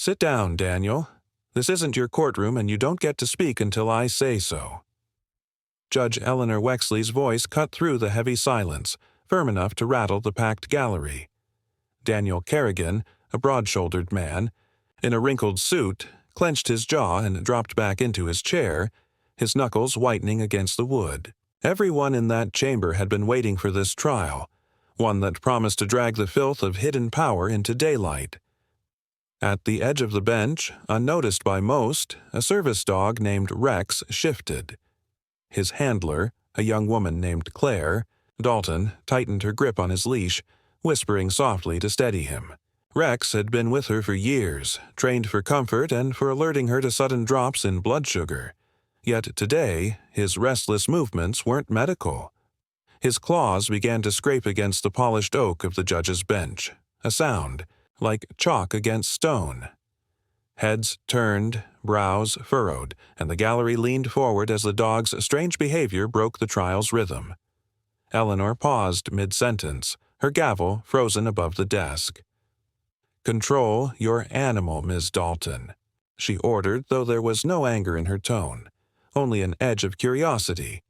Sit down, Daniel. This isn't your courtroom and you don't get to speak until I say so. Judge Eleanor Wexley's voice cut through the heavy silence, firm enough to rattle the packed gallery. Daniel Kerrigan, a broad-shouldered man, in a wrinkled suit, clenched his jaw and dropped back into his chair, his knuckles whitening against the wood. Everyone in that chamber had been waiting for this trial, one that promised to drag the filth of hidden power into daylight. At the edge of the bench, unnoticed by most, a service dog named Rex shifted. His handler, a young woman named Claire, Dalton, tightened her grip on his leash, whispering softly to steady him. Rex had been with her for years, trained for comfort and for alerting her to sudden drops in blood sugar. Yet today, his restless movements weren't medical. His claws began to scrape against the polished oak of the judge's bench, a sound like chalk against stone. Heads turned, brows furrowed, and the gallery leaned forward as the dog's strange behavior broke the trial's rhythm. Eleanor paused mid-sentence, her gavel frozen above the desk. "Control your animal, Ms. Dalton," she ordered, though there was no anger in her tone, only an edge of curiosity.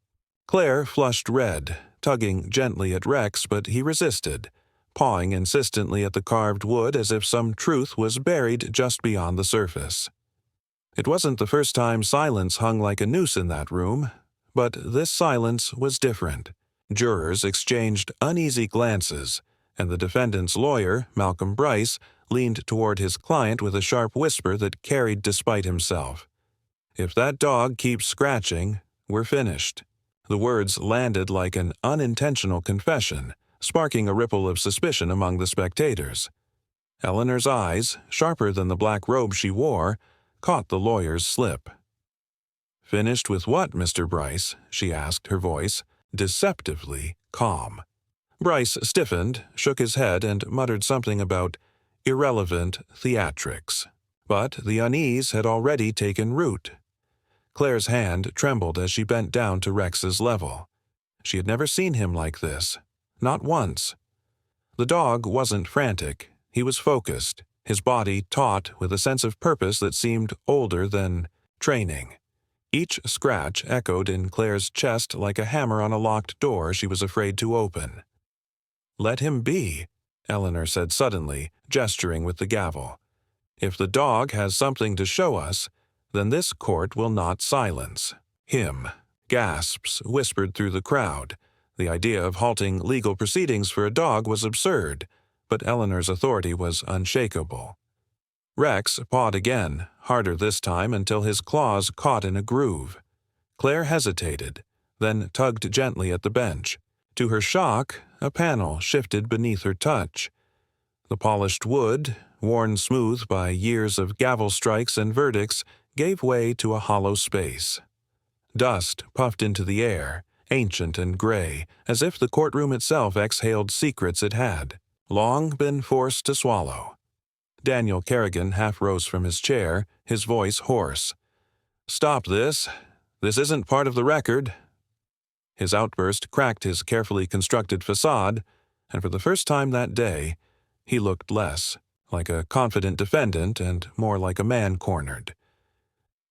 Claire flushed red, tugging gently at Rex, but he resisted, pawing insistently at the carved wood as if some truth was buried just beyond the surface. It wasn't the first time silence hung like a noose in that room, but this silence was different. Jurors exchanged uneasy glances, and the defendant's lawyer, Malcolm Bryce, leaned toward his client with a sharp whisper that carried despite himself. "If that dog keeps scratching, we're finished." The words landed like an unintentional confession, sparking a ripple of suspicion among the spectators. Eleanor's eyes, sharper than the black robe she wore, caught the lawyer's slip. "Finished with what, Mr. Bryce?" she asked, her voice deceptively calm. Bryce stiffened, shook his head, and muttered something about irrelevant theatrics. But the unease had already taken root. Claire's hand trembled as she bent down to Rex's level. She had never seen him like this. Not once. The dog wasn't frantic. He was focused, his body taut with a sense of purpose that seemed older than training. Each scratch echoed in Claire's chest like a hammer on a locked door she was afraid to open. "Let him be," Eleanor said suddenly, gesturing with the gavel. "If the dog has something to show us, then this court will not silence him." Gasps whispered through the crowd. The idea of halting legal proceedings for a dog was absurd, but Eleanor's authority was unshakable. Rex pawed again, harder this time until his claws caught in a groove. Claire hesitated, then tugged gently at the bench. To her shock, a panel shifted beneath her touch. The polished wood, worn smooth by years of gavel strikes and verdicts, gave way to a hollow space. Dust puffed into the air, ancient and gray, as if the courtroom itself exhaled secrets it had long been forced to swallow. Daniel Kerrigan half rose from his chair, his voice hoarse. "Stop this. This isn't part of the record." His outburst cracked his carefully constructed facade, and for the first time that day, he looked less like a confident defendant and more like a man cornered.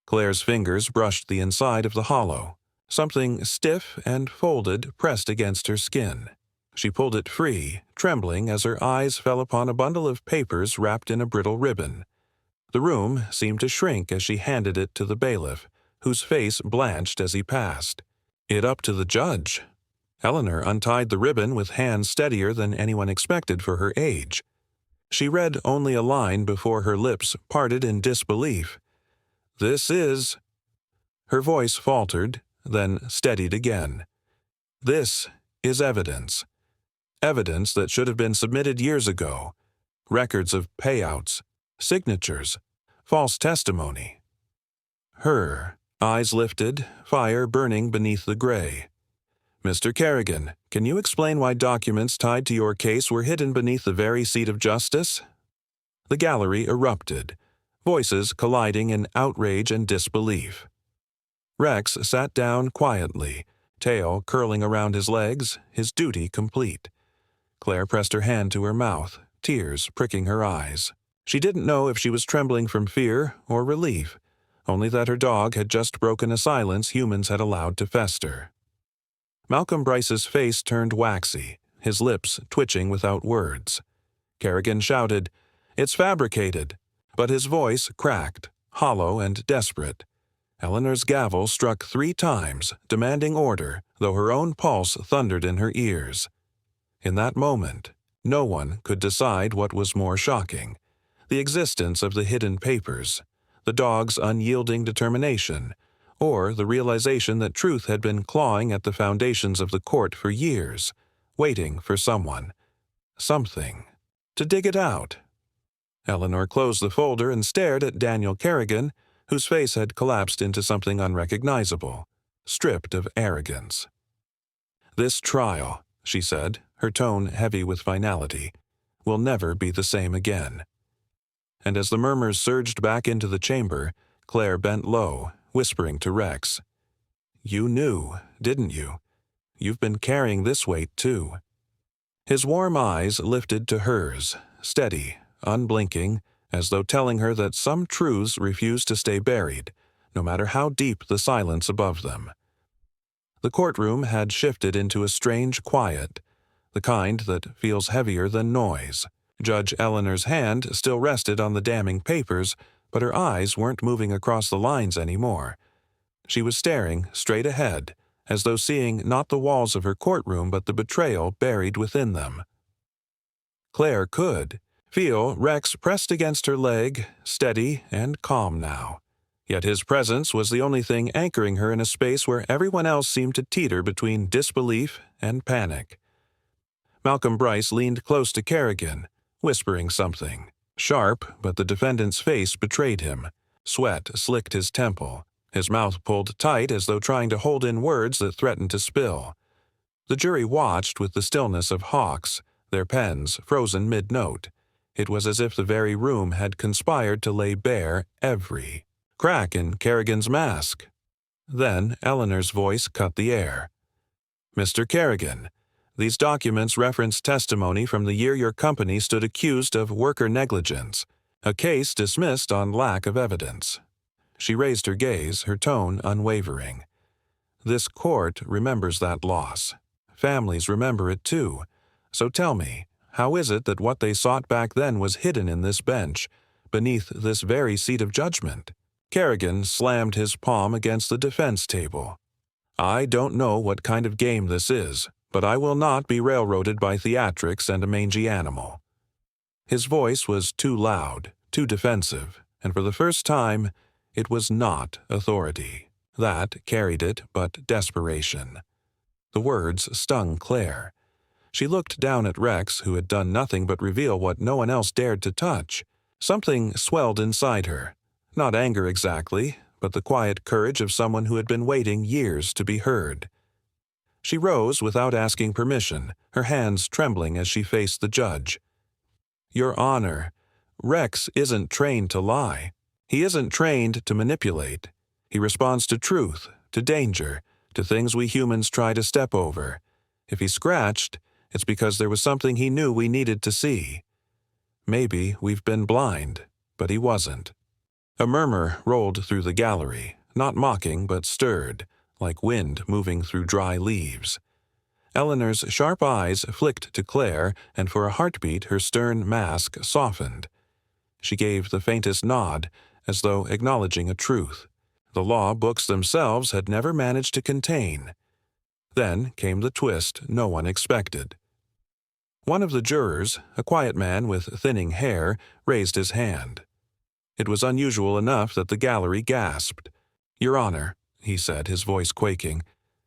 Claire's fingers brushed the inside of the hollow. Something stiff and folded pressed against her skin. She pulled it free, trembling as her eyes fell upon a bundle of papers wrapped in a brittle ribbon. The room seemed to shrink as she handed it to the bailiff, whose face blanched as he passed. "It up to the judge." Eleanor untied the ribbon with hands steadier than anyone expected for her age. She read only a line before her lips parted in disbelief. "This is—" Her voice faltered, then steadied again. "This is evidence. Evidence that should have been submitted years ago. Records of payouts, signatures, false testimony." Her eyes lifted, fire burning beneath the gray. "Mr. Kerrigan, can you explain why documents tied to your case were hidden beneath the very seat of justice?" The gallery erupted, voices colliding in outrage and disbelief. Rex sat down quietly, tail curling around his legs, his duty complete. Claire pressed her hand to her mouth, tears pricking her eyes. She didn't know if she was trembling from fear or relief, only that her dog had just broken a silence humans had allowed to fester. Malcolm Bryce's face turned waxy, his lips twitching without words. Kerrigan shouted, "It's fabricated," but his voice cracked, hollow and desperate. Eleanor's gavel struck 3 times, demanding order, though her own pulse thundered in her ears. In that moment, no one could decide what was more shocking: the existence of the hidden papers, the dog's unyielding determination, or the realization that truth had been clawing at the foundations of the court for years, waiting for someone, something, to dig it out. Eleanor closed the folder and stared at Daniel Kerrigan, whose face had collapsed into something unrecognizable, stripped of arrogance. "This trial," she said, her tone heavy with finality, "will never be the same again." And as the murmurs surged back into the chamber, Claire bent low, whispering to Rex, "You knew, didn't you? You've been carrying this weight, too." His warm eyes lifted to hers, steady, unblinking, as though telling her that some truths refuse to stay buried, no matter how deep the silence above them. The courtroom had shifted into a strange quiet, the kind that feels heavier than noise. Judge Eleanor's hand still rested on the damning papers, but her eyes weren't moving across the lines anymore. She was staring straight ahead, as though seeing not the walls of her courtroom but the betrayal buried within them. Claire could feel Rex pressed against her leg, steady and calm now. Yet his presence was the only thing anchoring her in a space where everyone else seemed to teeter between disbelief and panic. Malcolm Bryce leaned close to Kerrigan, whispering something. Sharp, but the defendant's face betrayed him. Sweat slicked his temple, his mouth pulled tight as though trying to hold in words that threatened to spill. The jury watched with the stillness of hawks, their pens frozen mid-note. It was as if the very room had conspired to lay bare every crack in Kerrigan's mask. Then Eleanor's voice cut the air. "Mr. Kerrigan, these documents reference testimony from the year your company stood accused of worker negligence, a case dismissed on lack of evidence." She raised her gaze, her tone unwavering. "This court remembers that loss. Families remember it too. So tell me, how is it that what they sought back then was hidden in this bench, beneath this very seat of judgment?" Kerrigan slammed his palm against the defense table. "I don't know what kind of game this is, but I will not be railroaded by theatrics and a mangy animal." His voice was too loud, too defensive, and for the first time, it was not authority. That carried it but desperation. The words stung Claire. She looked down at Rex, who had done nothing but reveal what no one else dared to touch. Something swelled inside her. Not anger exactly, but the quiet courage of someone who had been waiting years to be heard. She rose without asking permission, her hands trembling as she faced the judge. "Your Honor, Rex isn't trained to lie. He isn't trained to manipulate. He responds to truth, to danger, to things we humans try to step over. If he scratched, it's because there was something he knew we needed to see. Maybe we've been blind, but he wasn't." A murmur rolled through the gallery, not mocking but stirred, like wind moving through dry leaves. Eleanor's sharp eyes flicked to Claire, and for a heartbeat her stern mask softened. She gave the faintest nod, as though acknowledging a truth the law books themselves had never managed to contain. Then came the twist no one expected. One of the jurors, a quiet man with thinning hair, raised his hand. It was unusual enough that the gallery gasped. "Your Honor," he said, his voice quaking,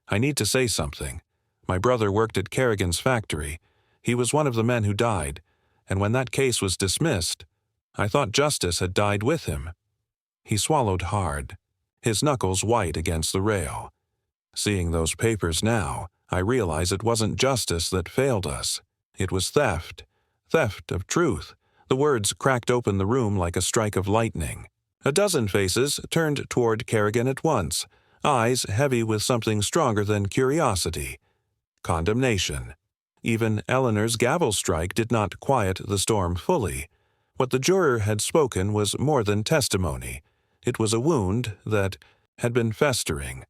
"I need to say something. My brother worked at Kerrigan's factory. He was one of the men who died, and when that case was dismissed, I thought justice had died with him." He swallowed hard, his knuckles white against the rail. "Seeing those papers now, I realize it wasn't justice that failed us. It was theft. Theft of truth." The words cracked open the room like a strike of lightning. A dozen faces turned toward Kerrigan at once, eyes heavy with something stronger than curiosity. Condemnation. Even Eleanor's gavel strike did not quiet the storm fully, What the juror had spoken was more than testimony. It was a wound that had been festering,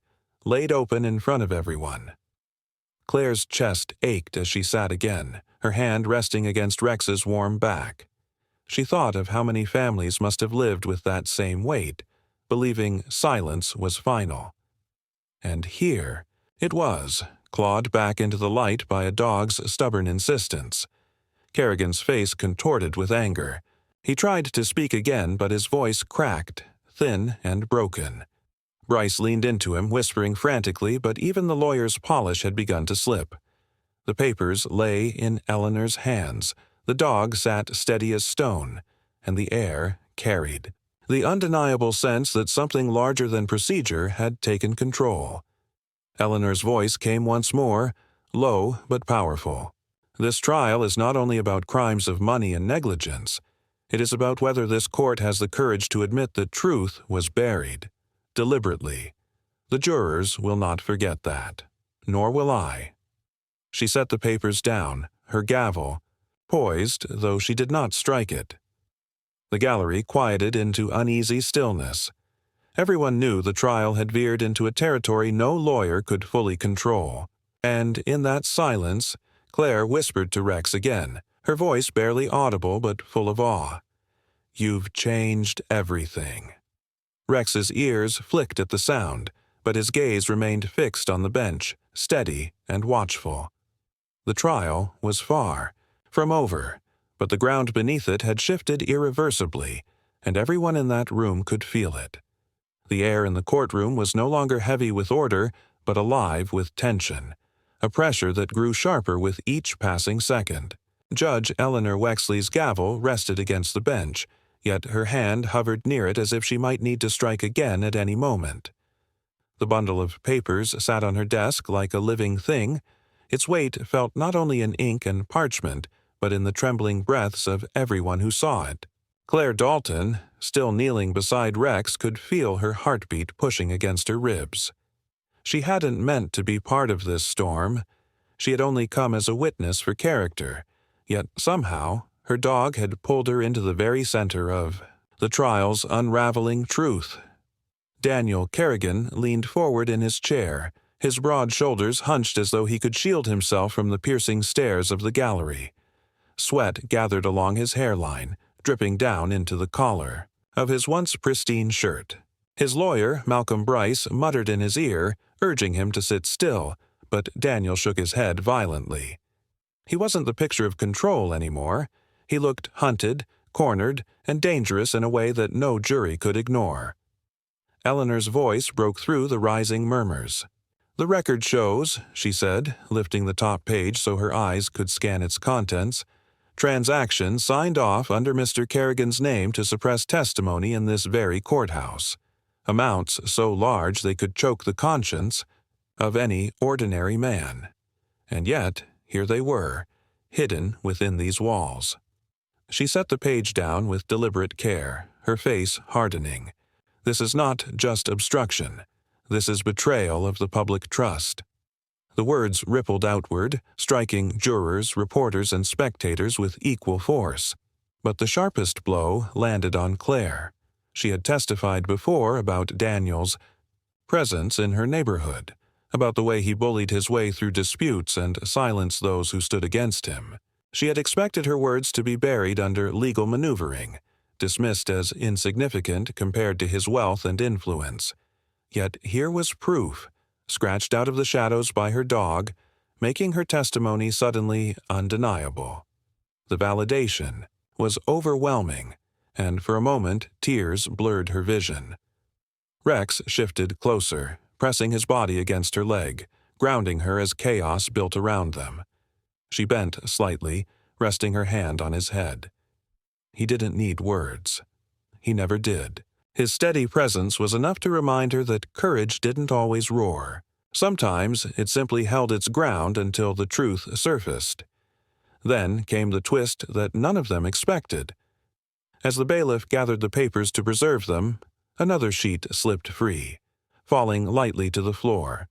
laid open in front of everyone. Claire's chest ached as she sat again, her hand resting against Rex's warm back. She thought of how many families must have lived with that same weight, believing silence was final. And here it was, clawed back into the light by a dog's stubborn insistence. Kerrigan's face contorted with anger. He tried to speak again, but his voice cracked, thin and broken. Bryce leaned into him, whispering frantically, but even the lawyer's polish had begun to slip. The papers lay in Eleanor's hands. The dog sat steady as stone, and the air carried. The undeniable sense that something larger than procedure had taken control. Eleanor's voice came once more, low but powerful. This trial is not only about crimes of money and negligence. It is about whether this court has the courage to admit that truth was buried, deliberately. The jurors will not forget that. Nor will I. She set the papers down, her gavel poised, though she did not strike it. The gallery quieted into uneasy stillness. Everyone knew the trial had veered into a territory no lawyer could fully control. And in that silence, Claire whispered to Rex again, her voice barely audible but full of awe. "You've changed everything." Rex's ears flicked at the sound, but his gaze remained fixed on the bench, steady and watchful. The trial was far from over, but the ground beneath it had shifted irreversibly, and everyone in that room could feel it. The air in the courtroom was no longer heavy with order, but alive with tension, a pressure that grew sharper with each passing second. Judge Eleanor Wexley's gavel rested against the bench, yet her hand hovered near it as if she might need to strike again at any moment. The bundle of papers sat on her desk like a living thing. Its weight felt not only in ink and parchment, but in the trembling breaths of everyone who saw it. Claire Dalton, still kneeling beside Rex, could feel her heartbeat pushing against her ribs. She hadn't meant to be part of this storm. She had only come as a witness for character, yet somehow her dog had pulled her into the very center of the trial's unraveling truth. Daniel Kerrigan leaned forward in his chair, his broad shoulders hunched as though he could shield himself from the piercing stares of the gallery. Sweat gathered along his hairline, dripping down into the collar of his once pristine shirt. His lawyer, Malcolm Bryce, muttered in his ear, urging him to sit still, but Daniel shook his head violently. He wasn't the picture of control anymore. He looked hunted, cornered, and dangerous in a way that no jury could ignore. Eleanor's voice broke through the rising murmurs. "The record shows," she said, lifting the top page so her eyes could scan its contents, "transaction signed off under Mr. Kerrigan's name to suppress testimony in this very courthouse. Amounts so large they could choke the conscience of any ordinary man. And yet, here they were, hidden within these walls." She set the page down with deliberate care, her face hardening. This is not just obstruction. This is betrayal of the public trust. The words rippled outward, striking jurors, reporters, and spectators with equal force. But the sharpest blow landed on Claire. She had testified before about Daniel's presence in her neighborhood, about the way he bullied his way through disputes and silenced those who stood against him. She had expected her words to be buried under legal maneuvering, dismissed as insignificant compared to his wealth and influence. Yet here was proof, scratched out of the shadows by her dog, making her testimony suddenly undeniable. The validation was overwhelming, and for a moment tears blurred her vision. Rex shifted closer, pressing his body against her leg, grounding her as chaos built around them. She bent slightly, resting her hand on his head. He didn't need words. He never did. His steady presence was enough to remind her that courage didn't always roar. Sometimes it simply held its ground until the truth surfaced. Then came the twist that none of them expected. As the bailiff gathered the papers to preserve them, another sheet slipped free, falling lightly to the floor.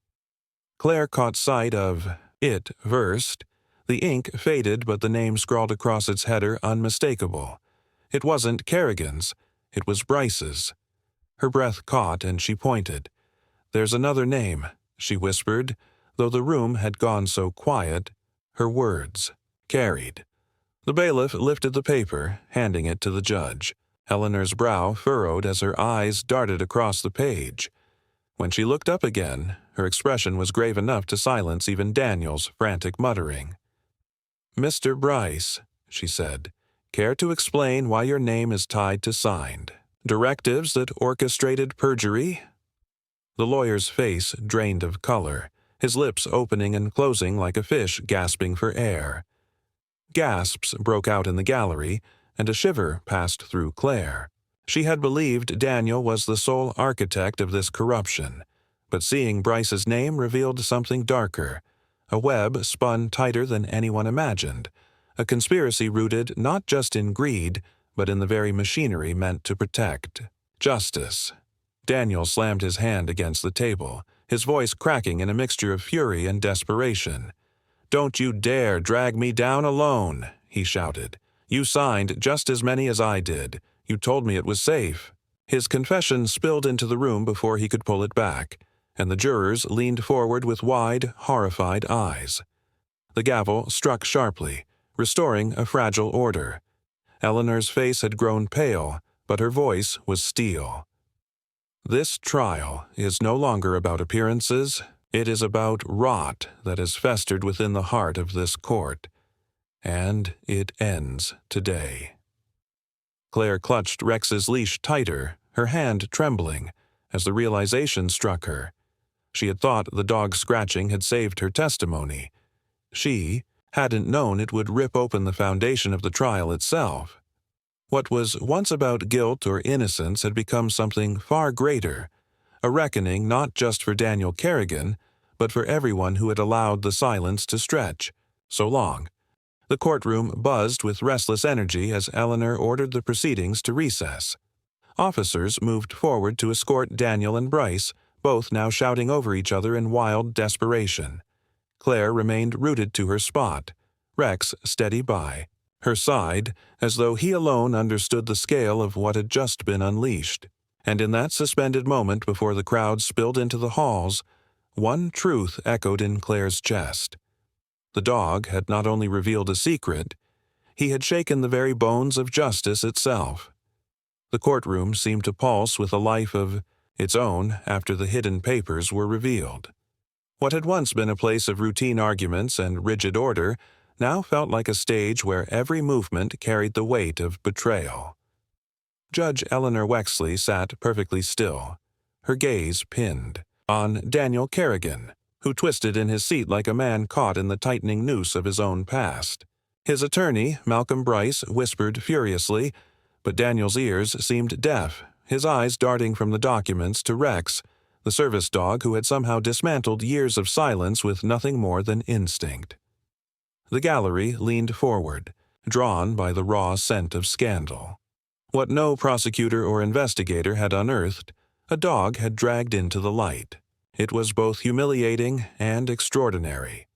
Claire caught sight of it first. The ink faded, but the name scrawled across its header unmistakable. It wasn't Kerrigan's. It was Bryce's. Her breath caught and she pointed. "There's another name," she whispered, though the room had gone so quiet. Her words carried. The bailiff lifted the paper, handing it to the judge. Eleanor's brow furrowed as her eyes darted across the page. When she looked up again, her expression was grave enough to silence even Daniel's frantic muttering. "Mr. Bryce," she said, "care to explain why your name is tied to signed directives that orchestrated perjury?" The lawyer's face drained of color, his lips opening and closing like a fish gasping for air. Gasps broke out in the gallery, and a shiver passed through Claire. She had believed Daniel was the sole architect of this corruption, but seeing Bryce's name revealed something darker, a web spun tighter than anyone imagined, a conspiracy rooted not just in greed, but in the very machinery meant to protect justice. Daniel slammed his hand against the table, his voice cracking in a mixture of fury and desperation. "Don't you dare drag me down alone," he shouted. "You signed just as many as I did. You told me it was safe." His confession spilled into the room before he could pull it back, and the jurors leaned forward with wide, horrified eyes. The gavel struck sharply, restoring a fragile order. Eleanor's face had grown pale, but her voice was steel. "This trial is no longer about appearances. It is about rot that has festered within the heart of this court. And it ends today." Claire clutched Rex's leash tighter, her hand trembling, as the realization struck her. She had thought the dog's scratching had saved her testimony. She hadn't known it would rip open the foundation of the trial itself. What was once about guilt or innocence had become something far greater, a reckoning not just for Daniel Kerrigan, but for everyone who had allowed the silence to stretch so long. The courtroom buzzed with restless energy as Eleanor ordered the proceedings to recess. Officers moved forward to escort Daniel and Bryce, both now shouting over each other in wild desperation. Claire remained rooted to her spot, Rex steady by, her side, as though he alone understood the scale of what had just been unleashed. And in that suspended moment before the crowd spilled into the halls, one truth echoed in Claire's chest. The dog had not only revealed a secret, he had shaken the very bones of justice itself. The courtroom seemed to pulse with a life of its own after the hidden papers were revealed. What had once been a place of routine arguments and rigid order now felt like a stage where every movement carried the weight of betrayal. Judge Eleanor Wexley sat perfectly still, her gaze pinned on Daniel Kerrigan, who twisted in his seat like a man caught in the tightening noose of his own past. His attorney, Malcolm Bryce, whispered furiously, but Daniel's ears seemed deaf, his eyes darting from the documents to Rex, the service dog who had somehow dismantled years of silence with nothing more than instinct. The gallery leaned forward, drawn by the raw scent of scandal. What no prosecutor or investigator had unearthed, a dog had dragged into the light. It was both humiliating and extraordinary,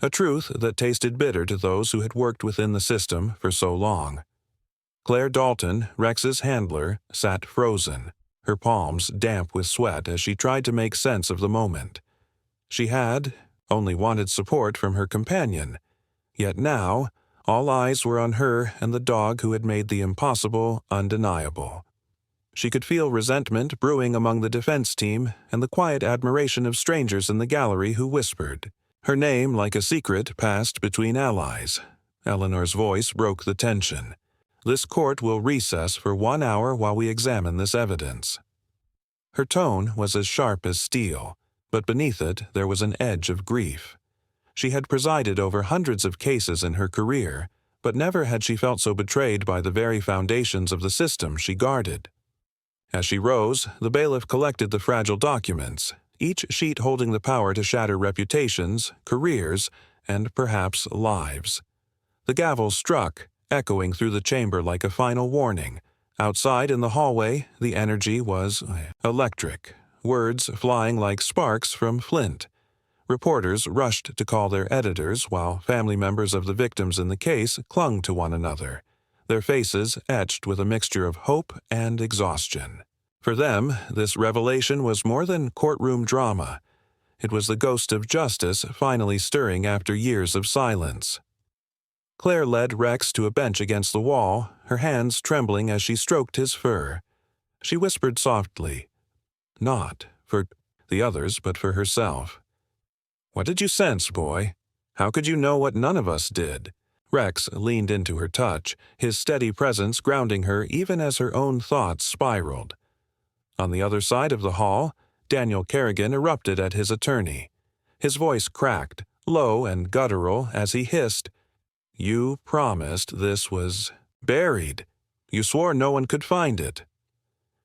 a truth that tasted bitter to those who had worked within the system for so long. Claire Dalton, Rex's handler, sat frozen, her palms damp with sweat as she tried to make sense of the moment. She had only wanted support from her companion, yet now all eyes were on her and the dog who had made the impossible undeniable. She could feel resentment brewing among the defense team and the quiet admiration of strangers in the gallery who whispered. Her name, like a secret, passed between allies. Eleanor's voice broke the tension. "This court will recess for 1 hour while we examine this evidence." Her tone was as sharp as steel, but beneath it there was an edge of grief. She had presided over hundreds of cases in her career, but never had she felt so betrayed by the very foundations of the system she guarded. As she rose, the bailiff collected the fragile documents, each sheet holding the power to shatter reputations, careers, and perhaps lives. The gavel struck, echoing through the chamber like a final warning. Outside in the hallway, the energy was electric, words flying like sparks from flint. Reporters rushed to call their editors while family members of the victims in the case clung to one another, their faces etched with a mixture of hope and exhaustion. For them, this revelation was more than courtroom drama. It was the ghost of justice finally stirring after years of silence. Claire led Rex to a bench against the wall, her hands trembling as she stroked his fur. She whispered softly, not for the others, but for herself. "What did you sense, boy? How could you know what none of us did?" Rex leaned into her touch, his steady presence grounding her even as her own thoughts spiraled. On the other side of the hall, Daniel Kerrigan erupted at his attorney. His voice cracked, low and guttural, as he hissed, "You promised this was buried. You swore no one could find it."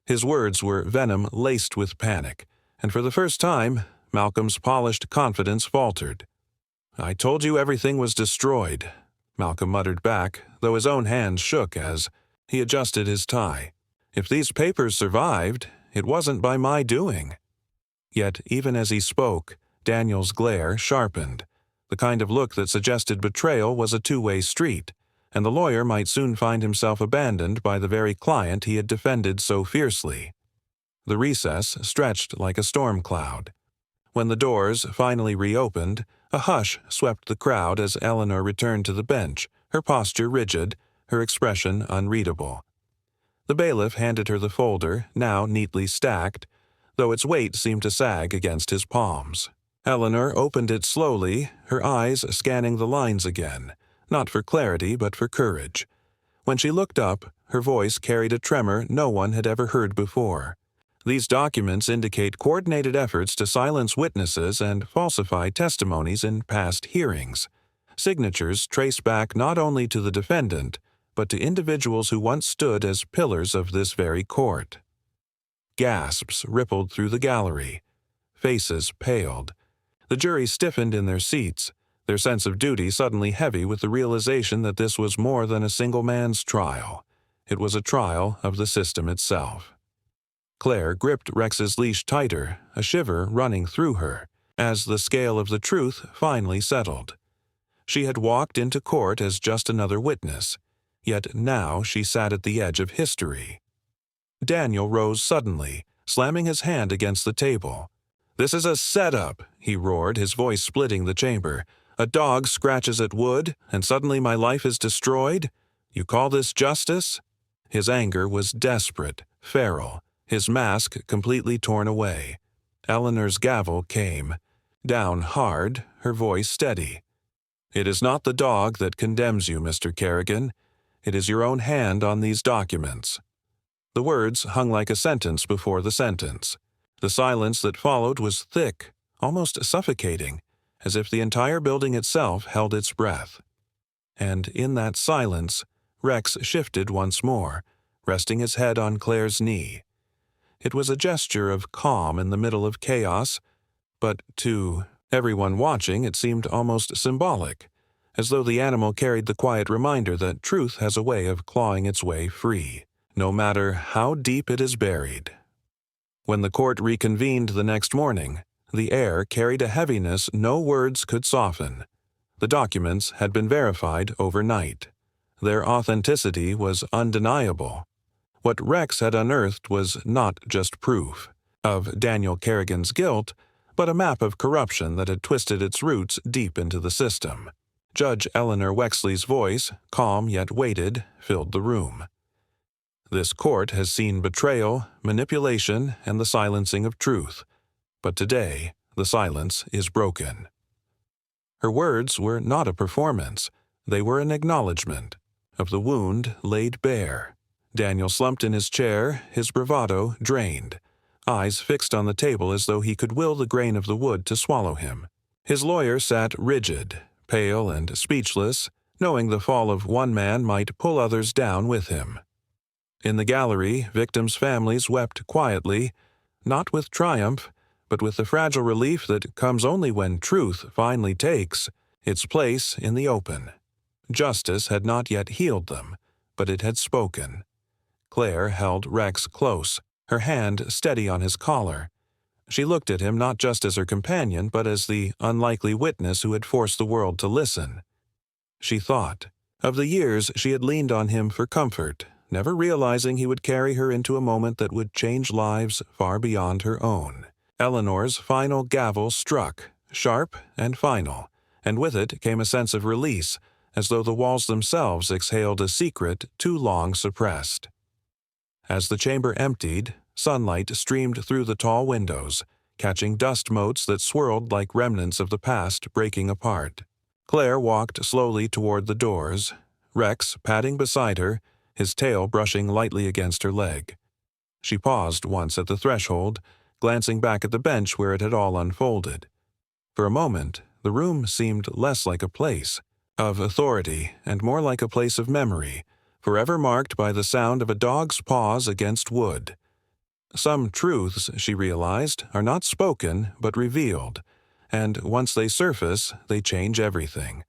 His words were venom laced with panic, and for the first time, Malcolm's polished confidence faltered. "I told you everything was destroyed," Malcolm muttered back, though his own hands shook as he adjusted his tie. "If these papers survived, it wasn't by my doing." Yet even as he spoke, Daniel's glare sharpened, the kind of look that suggested betrayal was a two-way street, and the lawyer might soon find himself abandoned by the very client he had defended so fiercely. The recess stretched like a storm cloud. When the doors finally reopened, a hush swept the crowd as Eleanor returned to the bench, her posture rigid, her expression unreadable. The bailiff handed her the folder, now neatly stacked, though its weight seemed to sag against his palms. Eleanor opened it slowly, her eyes scanning the lines again, not for clarity but for courage. When she looked up, her voice carried a tremor no one had ever heard before. These documents indicate coordinated efforts to silence witnesses and falsify testimonies in past hearings. Signatures trace back not only to the defendant, but to individuals who once stood as pillars of this very court. Gasps rippled through the gallery. Faces paled. The jury stiffened in their seats, their sense of duty suddenly heavy with the realization that this was more than a single man's trial. It was a trial of the system itself. Claire gripped Rex's leash tighter, a shiver running through her, as the scale of the truth finally settled. She had walked into court as just another witness, yet now she sat at the edge of history. Daniel rose suddenly, slamming his hand against the table. "This is a setup," he roared, his voice splitting the chamber. "A dog scratches at wood, and suddenly my life is destroyed? You call this justice?" His anger was desperate, feral, his mask completely torn away. Eleanor's gavel came, down hard, her voice steady. "It is not the dog that condemns you, Mr. Kerrigan. It is your own hand on these documents." The words hung like a sentence before the sentence. The silence that followed was thick, almost suffocating, as if the entire building itself held its breath. And in that silence, Rex shifted once more, resting his head on Claire's knee. It was a gesture of calm in the middle of chaos, but to everyone watching it seemed almost symbolic, as though the animal carried the quiet reminder that truth has a way of clawing its way free, no matter how deep it is buried. When the court reconvened the next morning, the air carried a heaviness no words could soften. The documents had been verified overnight. Their authenticity was undeniable. What Rex had unearthed was not just proof of Daniel Kerrigan's guilt, but a map of corruption that had twisted its roots deep into the system. Judge Eleanor Wexley's voice, calm yet weighted, filled the room. "This court has seen betrayal, manipulation, and the silencing of truth. But today, the silence is broken." Her words were not a performance. They were an acknowledgement of the wound laid bare. Daniel slumped in his chair, his bravado drained, eyes fixed on the table as though he could will the grain of the wood to swallow him. His lawyer sat rigid, pale and speechless, knowing the fall of one man might pull others down with him. In the gallery, victims' families wept quietly, not with triumph, but with the fragile relief that comes only when truth finally takes its place in the open. Justice had not yet healed them, but it had spoken. Claire held Rex close, her hand steady on his collar. She looked at him not just as her companion, but as the unlikely witness who had forced the world to listen. She thought, Of the years she had leaned on him for comfort, never realizing he would carry her into a moment that would change lives far beyond her own. Eleanor's final gavel struck, sharp and final, and with it came a sense of release, as though the walls themselves exhaled a secret too long suppressed. As the chamber emptied, sunlight streamed through the tall windows, catching dust motes that swirled like remnants of the past breaking apart. Claire walked slowly toward the doors, Rex padding beside her, his tail brushing lightly against her leg. She paused once at the threshold, glancing back at the bench where it had all unfolded. For a moment, the room seemed less like a place of authority and more like a place of memory, forever marked by the sound of a dog's paws against wood. Some truths, she realized, are not spoken but revealed, and once they surface, they change everything.